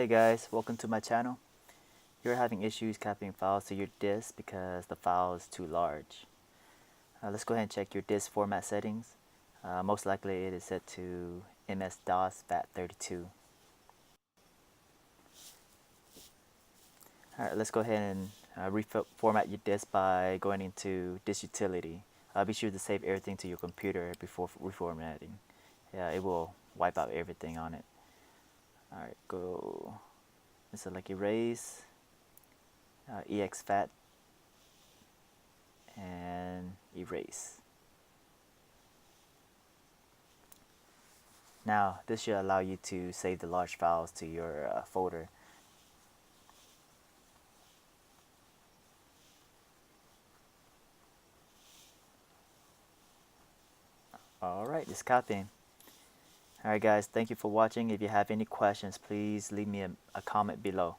Hey guys, welcome to my channel. You're having issues copying files to your disk because the file is too large. Let's go ahead and check your disk format settings. Most likely it is set to MS-DOS FAT32. Alright, let's go ahead and reformat your disk by going into Disk Utility. Be sure to save everything to your computer before reformatting. Yeah, it will wipe out everything on it. Alright, go and select Erase, exFAT, and erase. Now this should allow you to save the large files to your folder. Alright, it's copying. Alright guys, thank you for watching. If you have any questions, please leave me a comment below.